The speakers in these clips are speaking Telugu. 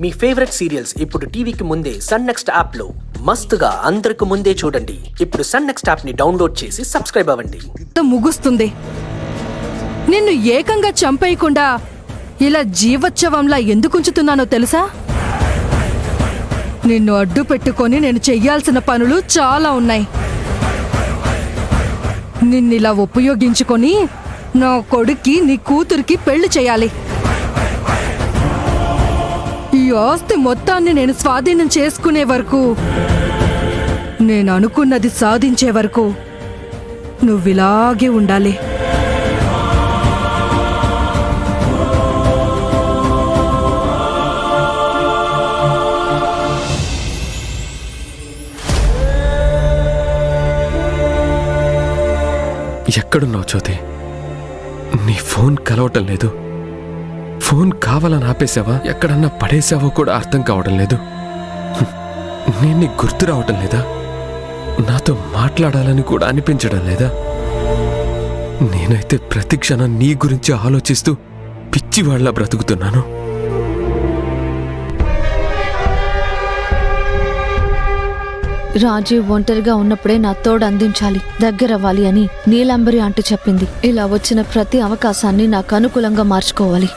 మీ ఫేవరెట్ సీరియల్స్ ఇప్పుడు టీవీకి ముందే సన్ నెక్స్ట్ యాప్ లో మస్తుగా అందరికి ముందే చూడండి. ఇప్పుడు సన్ నెక్స్ట్ యాప్ ని డౌన్లోడ్ చేసి సబ్స్క్రైబ్ అవ్వండి. ముగుస్తుంది. నిన్ను ఏకంగా చంపేయకుండా ఇలా జీవోత్సవంలా ఎందుకు ఉంచుతున్నానో తెలుసా? నిన్ను అడ్డు పెట్టుకొని నేను చెయ్యాల్సిన పనులు చాలా ఉన్నాయి. నిన్నిలా ఉపయోగించుకొని నా కొడుక్కి నీ కూతురికి పెళ్లి చేయాలి. ఈ ఆస్తి మొత్తాన్ని నేను స్వాధీనం చేసుకునే వరకు, నేను అనుకున్నది సాధించే వరకు నువ్విలాగే ఉండాలి. ఎక్కడున్నావు జ్యోతి? నీ ఫోన్ కలవటం లేదు. ఫోన్ కావాలని ఆపేసావా, ఎక్కడన్నా పడేసావో కూడా అర్థం కావడం లేదు. నేను నీకు గుర్తు రావటం లేదా? నాతో మాట్లాడాలని కూడా అనిపించడం లేదా? నేనైతే ప్రతి క్షణం నీ గురించి ఆలోచిస్తూ పిచ్చివాళ్లా బ్రతుకుతున్నాను. రాజీవ్ ఒంటరిగా ఉన్నప్పుడే నా తోడు అందించాలి, దగ్గరవ్వాలి అని నీలాంబరి ఆంటీ చెప్పింది. ఇలా వచ్చిన ప్రతి అవకాశాన్ని నాకు అనుకూలంగా మార్చుకోవాలి.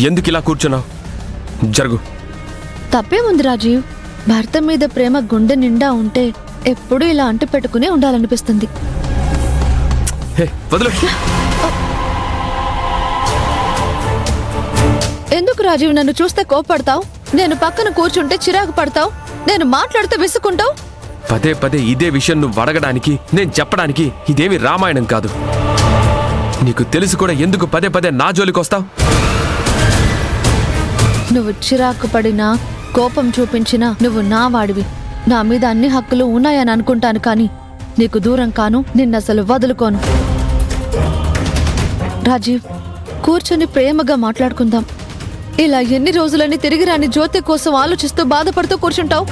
ఎందుకు ఇలా కూర్చున్నావు? జరుగు. తప్పేముంది రాజీవ్? భర్త మీద ప్రేమ గుండె నిండా ఉంటే ఎప్పుడూ ఇలా అంటు పెట్టుకునే ఉండాలనిపిస్తుంది. ఎందుకు రాజీవ్ నన్ను చూస్తే కోపడతావు? నేను పక్కన కూర్చుంటే చిరాకు పడతావు, నేను మాట్లాడితే విసుకుంటావు. పదే పదే ఇదే విషయం నువ్వు అడగడానికి, నేను చెప్పడానికి ఇదేమి రామాయణం కాదు. నీకు తెలిసి కూడా ఎందుకు పదే పదే నా జోలికొస్తావు? నువ్వు చిరాకు పడినా, కోపం చూపించినా నువ్వు నా వాడివి. నా మీద అన్ని హక్కులు ఉన్నాయని అనుకుంటాను, కానీ నీకు దూరం కాను, నిన్నసలు వదులుకోను. రాజీవ్, కూర్చొని ప్రేమగా మాట్లాడుకుందాం. ఇలా ఎన్ని రోజులని తిరిగి రాని జ్యోతి కోసం ఆలోచిస్తూ బాధపడుతూ కూర్చుంటావు?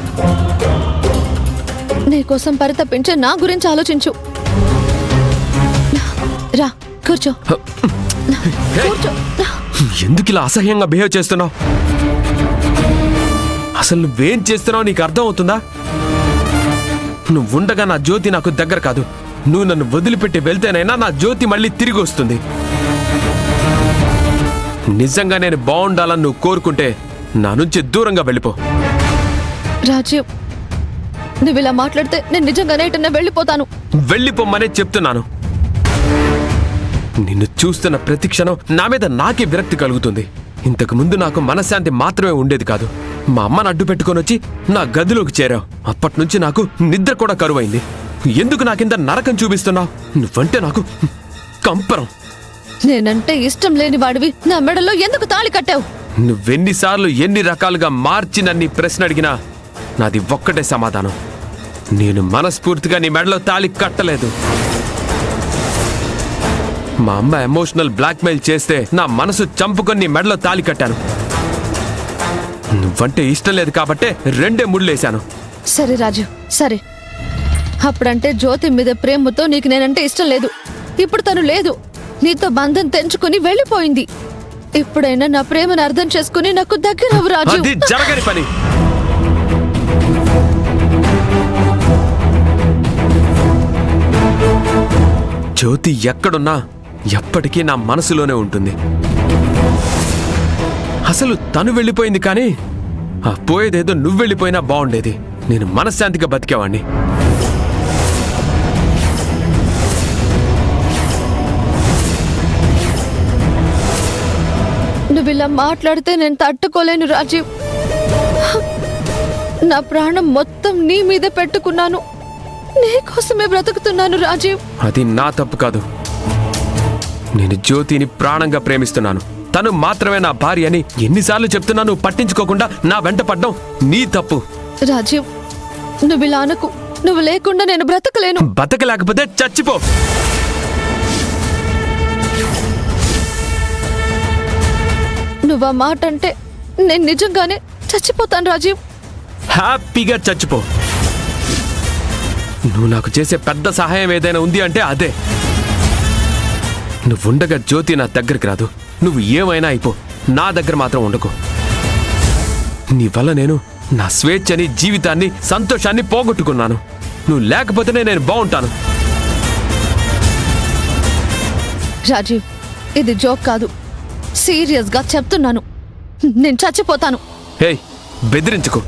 నీకోసం పరితపించే నా గురించి ఆలోచించు. రా కూర్చో. కూర్చో. ఎందుకు ఇలా అసహ్యంగా బిహేవ్ చేస్తున్నావు? అసలు నువ్వేం చేస్తున్నావు నీకు అర్థం అవుతుందా? నువ్వుండగా నా జ్యోతి నాకు దగ్గర కాదు. నువ్వు నన్ను వదిలిపెట్టి వెళ్తేనైనా నా జ్యోతి మళ్ళీ తిరిగి వస్తుంది. నిజంగా నేను బాగుండాలని నువ్వు కోరుకుంటే నా నుంచి దూరంగా వెళ్ళిపో. రాజీవ్, నువ్వు ఇలా మాట్లాడితే నేను నిజంగానే ఎటన్నా వెళ్ళిపోతాను. వెళ్ళిపోమ్మనే చెప్తున్నాను. నిన్ను చూస్తున్న ప్రతి క్షణం నా మీద నాకే విరక్తి కలుగుతుంది. ఇంతకు ముందు నాకు మనశ్శాంతి మాత్రమే ఉండేది కాదు. మా అమ్మను అడ్డు పెట్టుకొని వచ్చి నా గదిలోకి చేరావు. అప్పటి నుంచి నాకు నిద్ర కూడా కరువైంది. ఎందుకు నాకింత నరకం చూపిస్తున్నావు? నువ్వంటే నాకు కంపరం. నేనంటే ఇష్టం లేని వాడివి నా మెడలో ఎందుకు తాళి కట్టావు? నువ్వెన్నిసార్లు ఎన్ని రకాలుగా మార్చి నన్ను ప్రశ్న అడిగినా నాది ఒక్కటే సమాధానం. నేను మనస్ఫూర్తిగా నీ మెడలో తాళి కట్టలేదు. మా అమ్మ ఎమోషనల్ బ్లాక్మెయిల్ చేస్తే నా మనసు చంపుకొని నీ మెడలో తాళి కట్టాను. నువ్వంటే ఇష్టం లేదు కాబట్టే 2 ముళ్ళేశాను. సరే రాజు, సరే. అప్పుడంటే జ్యోతి మీద ప్రేమతో నీకు నేనంటే ఇష్టం లేదు. ఇప్పుడు తను లేదు, నీతో బంధం తెంచుకుని వెళ్ళిపోయింది. ఇప్పుడైనా నా ప్రేమను అర్థం చేసుకుని నాకు దగ్గరవు రాజు. అది జరగని పని. జ్యోతి ఎక్కడున్నా ఎప్పటికీ నా మనసులోనే ఉంటుంది. అసలు తను వెళ్ళిపోయింది, కానీ ఆ పోయేదేదో నువ్వు వెళ్ళిపోయినా బాగుండేది. నేను మనశ్శాంతిగా బతికేవాణ్ణి. నువ్వు ఇలా మాట్లాడితే నేను తట్టుకోలేను రాజీవ్. నా ప్రాణం మొత్తం నీ మీద పెట్టుకున్నాను. నీకోసమే బ్రతుకుతున్నాను రాజీవ్. అది నా తప్పు కాదు. నేను జ్యోతిని ప్రాణంగా ప్రేమిస్తున్నాను. తను మాత్రమే నా భార్య అని ఎన్నిసార్లు చెప్తున్నా నువ్వు పట్టించుకోకుండా నా వెంట పడ్డం నీ తప్పు. రాజీవ్, నువ్వు ఇలా అనకు. నువ్వు లేకుండా నేను బ్రతకలేను. బతకలేకపోతే చచ్చిపో. నువ్వు ఆ మాట అంటే నేను నిజంగానే చచ్చిపోతాను రాజీవ్. హ్యాపీగా చచ్చిపో. నువ్వు నాకు చేసే పెద్ద సహాయం ఏదైనా ఉంది అంటే అదే. నువ్వుండగా జ్యోతి నా దగ్గరికి రాదు. నువ్వు ఏమైనా అయిపో, నా దగ్గర మాత్రం ఉండకు. నీ వల్ల నేను నా స్వేచ్ఛని, జీవితాన్ని, సంతోషాన్ని పోగొట్టుకున్నాను. నువ్వు లేకపోతేనే నేను బాగుంటాను. రాజీవ్, ఇది జోక్ కాదు, సీరియస్గా చెప్తున్నాను. నేను చచ్చిపోతాను. హేయ్, బెదిరించుకో.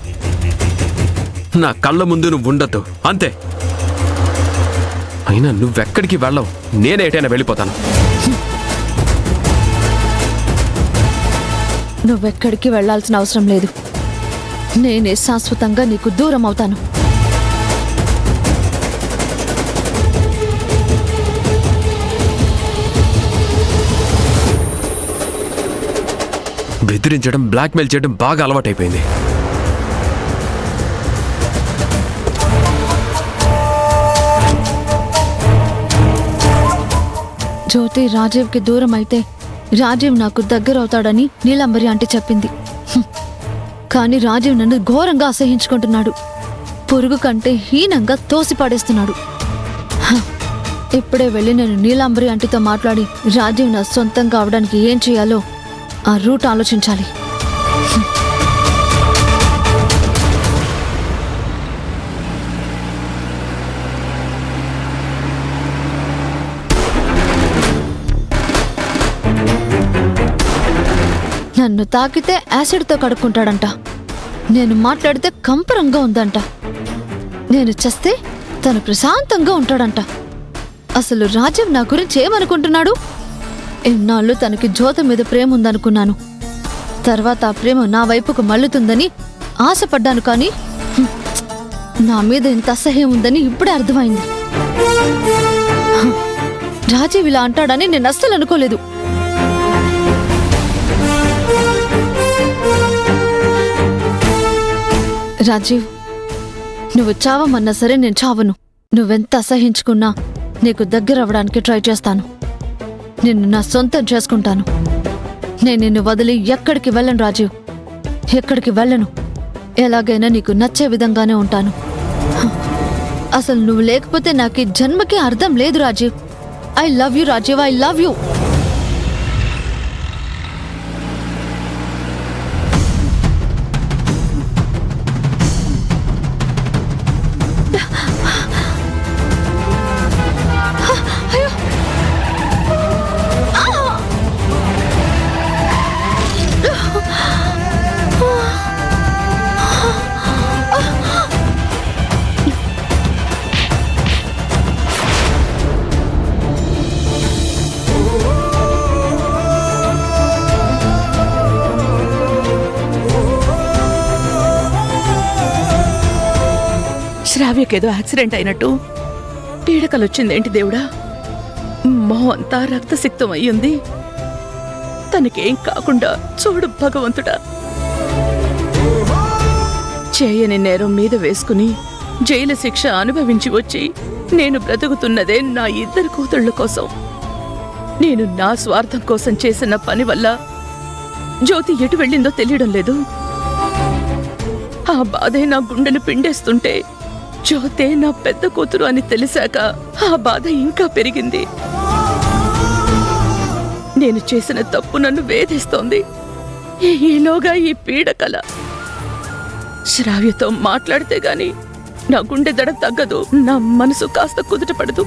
నా కళ్ళ ముందు నువ్వు ఉండొద్దు, అంతే. అయినా నువ్వెక్కడికి వెళ్ళవు, నేనేటైనా వెళ్ళిపోతాను. నువ్వెక్కడికి వెళ్ళాల్సిన అవసరం లేదు. నేనే శాశ్వతంగా నీకు దూరం అవుతాను. బెదిరించడం, బ్లాక్మెయిల్ చేయడం బాగా అలవాటైపోయింది. జ్యోతి రాజీవ్కి దూరం అయితే రాజీవ్ నాకు దగ్గర అవుతాడని నీలంబరి ఆంటీ చెప్పింది. కానీ రాజీవ్ నన్ను ఘోరంగా అసహించుకుంటున్నాడు. పురుగు కంటే హీనంగా తోసిపాడేస్తున్నాడు. ఇప్పుడే వెళ్ళి నేను నీలాంబరి ఆంటీతో మాట్లాడి రాజీవ్ నా సొంతం కావడానికి ఏం చేయాలో ఆ రూట్ ఆలోచించాలి. నన్ను తాకితే యాసిడ్తో కడుక్కుంటాడంట. నేను మాట్లాడితే కంపరంగా ఉందంట. నేను చస్తే తను ప్రశాంతంగా ఉంటాడంట. అసలు రాజీవ్ నా గురించి ఏమనుకుంటున్నాడు? ఇన్నాళ్ళు తనకి జ్యోతి మీద ప్రేమ ఉందనుకున్నాను. తర్వాత ఆ ప్రేమ నా వైపుకు మళ్ళుతుందని ఆశపడ్డాను. కానీ నా మీద ఇంత అసహ్యం ఉందని ఇప్పుడే అర్థమైంది. రాజీవ్ ఇలా అంటాడని నేను అస్సలు అనుకోలేదు. రాజీవ్, నువ్వు చావమన్నా సరే నేను చావను. నువ్వెంత అసహించుకున్నా నీకు దగ్గర అవ్వడానికి ట్రై చేస్తాను. నిన్ను నా సొంతం చేసుకుంటాను. నేను నిన్ను వదిలి ఎక్కడికి వెళ్ళను రాజీవ్, ఎక్కడికి వెళ్ళను. ఎలాగైనా నీకు నచ్చే విధంగానే ఉంటాను. అసలు నువ్వు లేకపోతే నాకు ఈ జన్మకి అర్థం లేదు Rajeev. I love you Rajeev, I love you. శ్రావ్యకేదో యాక్సిడెంట్ అయినట్టు పీడకలొచ్చిందేంటి దేవుడా? మొహం అంతా రక్తసిక్తం అయ్యింది. తనకేం కాకుండా చూడు భగవంతుడా. చేయని నేరం మీద వేసుకుని జైలు శిక్ష అనుభవించి వచ్చి నేను బ్రతుకుతున్నదే నా ఇద్దరు కూతుళ్ళ కోసం. నేను నా స్వార్థం కోసం చేసిన పని వల్ల జ్యోతి ఎటు వెళ్ళిందో తెలియడం లేదు. ఆ బాధే నా గుండెను పిండేస్తుంటే జ్యోతే నా పెద్ద కూతురు అని తెలిసాక ఆ బాధ ఇంకా పెరిగింది. నేను చేసిన తప్పు నన్ను వేధిస్తోంది. ఈలోగా ఈ పీడకల. శ్రావ్యతో మాట్లాడితే గాని నా గుండె దడ తగ్గదు, నా మనసు కాస్త కుదుటపడదు.